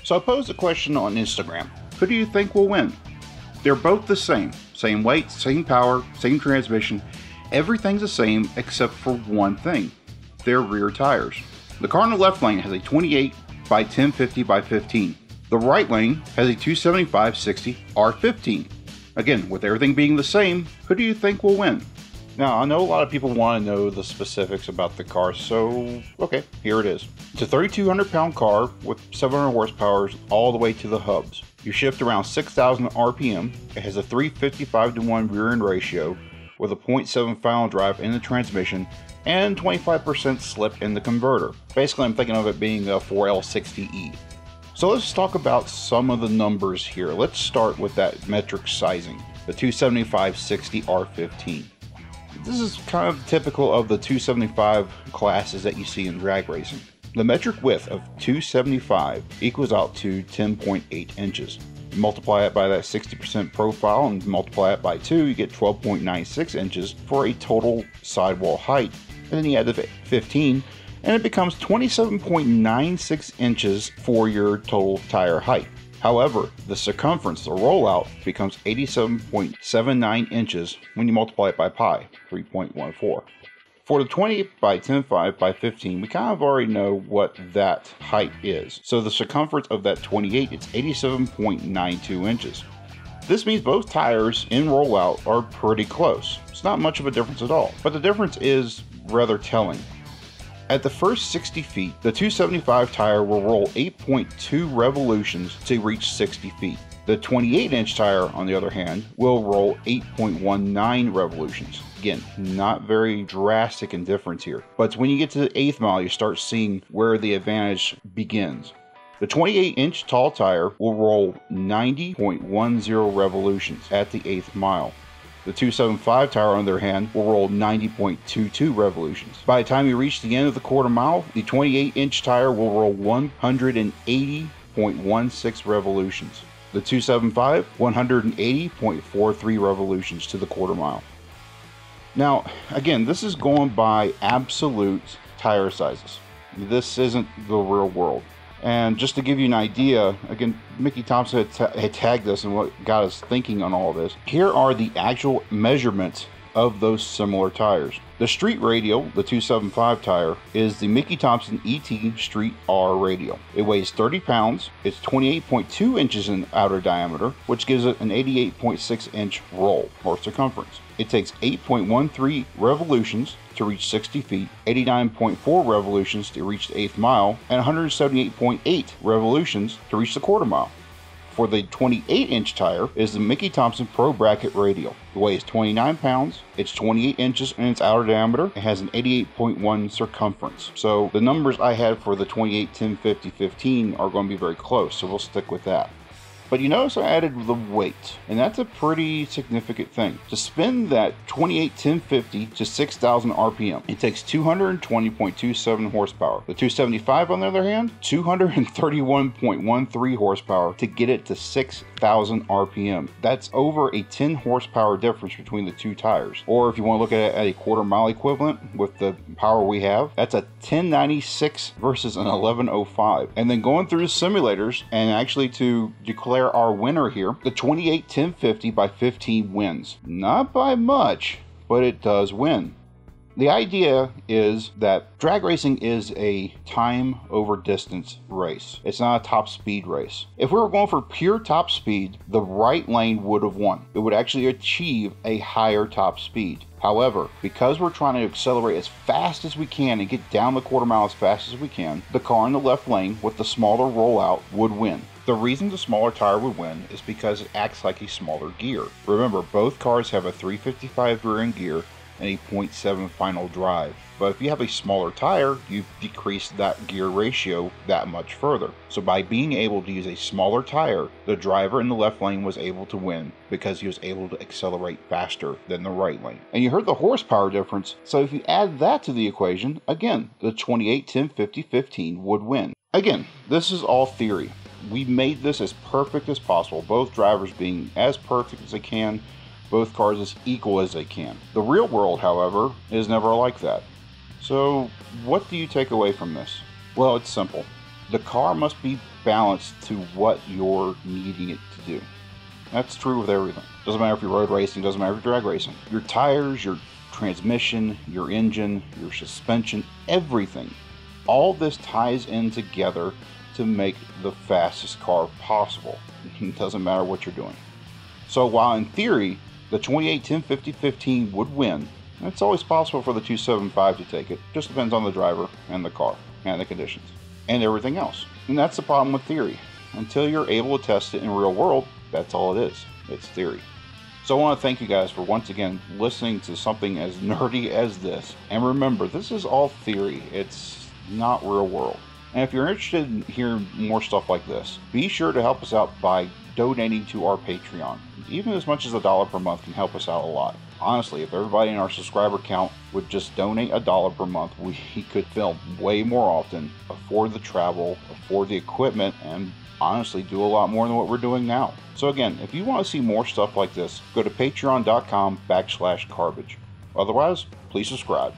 So I posed a question on Instagram. Who do you think will win? They're both the same. Same weight, same power, same transmission. Everything's the same except for one thing. Their rear tires. The car in the left lane has a 28 by 1050 by 15. The right lane has a 275/60 R15. Again, with everything being the same, who do you think will win? Now, I know a lot of people want to know the specifics about the car, so okay, here it is. It's a 3,200 pound car with 700 horsepower all the way to the hubs. You shift around 6,000 RPM. It has a 355-to-1 rear end ratio with a 0.7 final drive in the transmission and 25% slip in the converter. Basically, I'm thinking of it being a 4L60E. So let's talk about some of the numbers here. Let's start with that metric sizing, the 275/60 R15. This is kind of typical of the 275 classes that you see in drag racing. The metric width of 275 equals out to 10.8 inches. You multiply it by that 60% profile and multiply it by 2, you get 12.96 inches for a total sidewall height. And then you add the 15, and it becomes 27.96 inches for your total tire height. However, the circumference, the rollout, becomes 87.79 inches when you multiply it by pi, 3.14. For the 20 by 10.5 by 15, we kind of already know what that height is. So the circumference of that 28, it's 87.92 inches. This means both tires in rollout are pretty close. It's not much of a difference at all, but the difference is rather telling. At the first 60 feet, the 275 tire will roll 8.2 revolutions to reach 60 feet. The 28-inch tire, on the other hand, will roll 8.19 revolutions. Again, not very drastic in difference here. But when you get to the 8th mile, you start seeing where the advantage begins. The 28-inch tall tire will roll 90.10 revolutions at the 8th mile. The 275 tire, on the other hand, will roll 90.22 revolutions. By the time you reach the end of the quarter mile, the 28-inch tire will roll 180.16 revolutions. The 275, 180.43 revolutions to the quarter mile. Now, again, this is going by absolute tire sizes. This isn't the real world. And just to give you an idea, again, Mickey Thompson had tagged us and what got us thinking on all this. Here are the actual measurements of those similar tires. The street radial, the 275 tire, is the Mickey Thompson ET Street R radial. It weighs 30 pounds. It's 28.2 inches in outer diameter, which gives it an 88.6 inch roll or circumference. It takes 8.13 revolutions to reach 60 feet, 89.4 revolutions to reach the 8th mile, and 178.8 revolutions to reach the quarter mile. For the 28-inch tire is the Mickey Thompson Pro Bracket Radial. It weighs 29 pounds, it's 28 inches in its outer diameter, it has an 88.1 circumference. So the numbers I had for the 28, 10, 50, 15 are going to be very close, so we'll stick with that. But you notice I added the weight, and that's a pretty significant thing. To spin that 28 1050 to 6,000 RPM, it takes 220.27 horsepower. The 275, on the other hand, 231.13 horsepower to get it to 6,000 RPM. That's over a 10 horsepower difference between the two tires. Or if you want to look at it at a quarter mile equivalent with the power we have, that's a 1096 versus an 1105. And then going through the simulators and actually to declare our winner here, the 28 1050 by 15 wins. Not by much, but it does win. The idea is that drag racing is a time over distance race. It's not a top speed race. If we were going for pure top speed, the right lane would have won. It would actually achieve a higher top speed. However, because we're trying to accelerate as fast as we can and get down the quarter mile as fast as we can, the car in the left lane with the smaller rollout would win. The reason the smaller tire would win is because it acts like a smaller gear. Remember, both cars have a 355 rear end gear and a 0.7 final drive. But if you have a smaller tire, you've decreased that gear ratio that much further. So by being able to use a smaller tire, the driver in the left lane was able to win because he was able to accelerate faster than the right lane. And you heard the horsepower difference, so if you add that to the equation, again, the 28 1050 15 would win. Again, this is all theory. We made this as perfect as possible, both drivers being as perfect as they can, both cars as equal as they can. The real world, however, is never like that. So what do you take away from this? Well, it's simple. The car must be balanced to what you're needing it to do. That's true with everything. Doesn't matter if you're road racing, doesn't matter if you're drag racing. Your tires, your transmission, your engine, your suspension, everything. All this ties in together to make the fastest car possible. It doesn't matter what you're doing. So while in theory, the 28 1050 15 would win, it's always possible for the 275 to take it. Just depends on the driver and the car and the conditions and everything else. And that's the problem with theory. Until you're able to test it in real world, that's all it is. It's theory. So I want to thank you guys for once again listening to something as nerdy as this. And remember, this is all theory. It's not real world. And if you're interested in hearing more stuff like this, be sure to help us out by donating to our Patreon. Even as much as $1 per month can help us out a lot. Honestly, if everybody in our subscriber count would just donate $1 per month, we could film way more often, afford the travel, afford the equipment, and honestly do a lot more than what we're doing now. So again, if you want to see more stuff like this, go to patreon.com/Carbage. Otherwise, please subscribe.